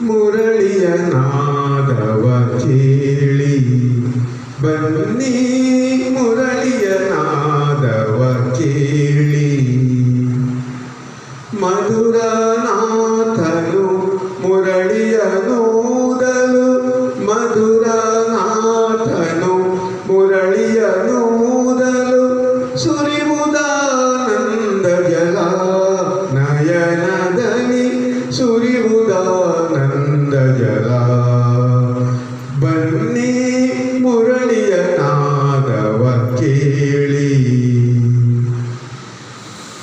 ಮುರಳಿಯ ನಾದವ ಕೇಳಿ ಬನ್ನಿ, ಮುರಳಿಯ ನಾದವ ಕೇಳಿ. ಮಧುರನಾಥನು ಮುರಳಿಯ ನೂದಲು, ಮಧುರನಾಥನು ಮುರಳಿಯ ನೂದಲು. ಸುರಿವುದಾನಂದ ಜಲ ನಯನದಲ್ಲಿ, ಸುರಿವುದಾನಂದ ಜಲ. ಬನ್ನಿ, ಮುರಳಿಯ ನಾದವ ಕೇಳಿ.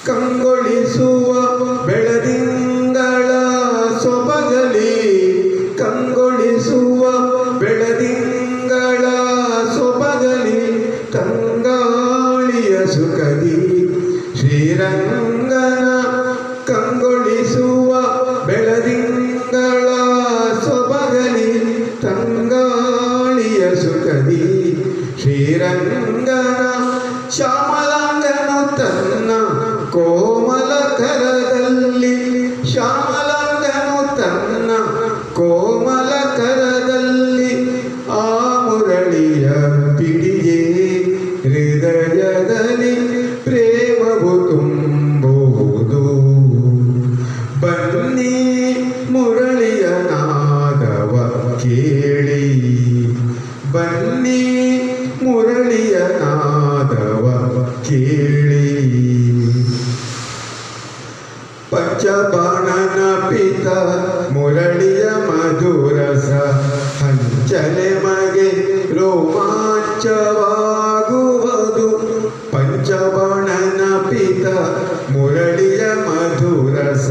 ಕಂಗೊಳಿಸುವ ಬೆಳದಿಂಗಳ ಸೊಬಗಲಿ, ಕಂಗೊಳಿಸುವ ಬೆಳದಿಂಗಳ ಸೊಬಗಲಿ. ತಂಗಾಳಿಯ ಸುಖದಿ ಶ್ರೀರಂಗನ, ಕಂಗೊಳಿಸುವ ಬೆಳದಿಂಗಳ ಸೊಬಗಲಿ. ತಂಗಾಳಿಯ ಸುಖದಿ ಶ್ರೀರಂಗನ. ಶ್ಯಾಮಲಾಂಗನು ತನ್ನ ಕೋಮಲ ಕರದಲ್ಲಿ, ಶ್ಯಾಮಲಾಂಗನು ತನ್ನ ಕೋಮಲ ಕರದಲ್ಲಿ. ಆ ಮುರಳಿಯ ಪಿಡಿಗೆ ಹೃದಯದಲ್ಲಿ ಪ್ರೇಮವು ತುಂಬುವುದು. ಬನ್ನಿ, ಮುರಳಿಯ ನಾದವ ಕೇಳಿ. ಬನ್ನಿ, ಮುರಳಿಯ ನಾದವ ಕೇಳಿ. ಪಂಚಬಾಣನ ಪಿತ ಮುರಳಿಯ ಮಧುರಸ, ಹಂಚಲೆ ಮಗೆ ರೋಮಾಂಚವಾಗುವುದು. ಪಂಚಬಾಣನ ಪಿತ ಮುರಳಿಯ ಮಧುರಸ,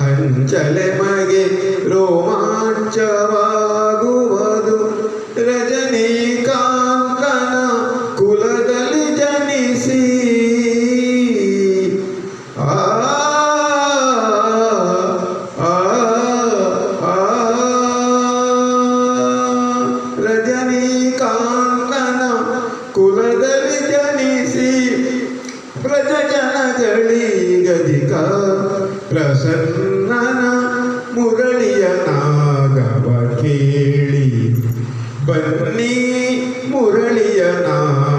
ಹಂಚಲೆ ಮಗೆ ರೋಮಾಂಚವಾಗುವುದು. ರಜನೀಕಾಂತನ ಕುಲದಲ್ಲಿ ಜನಿಸಿ, ರಜನೀಕಾಂತನ ಕುಲದಲ್ಲಿ ಜನಿಸಿ. ಪ್ರಜಜನಗಳಿಗಧಿಕ ಪ್ರಸನ್ನನ ಮುರಳಿಯ ನಾದವ ಕೇಳಿ. ಬನ್ನಿ, ಮುರಳಿಯ ನಾದ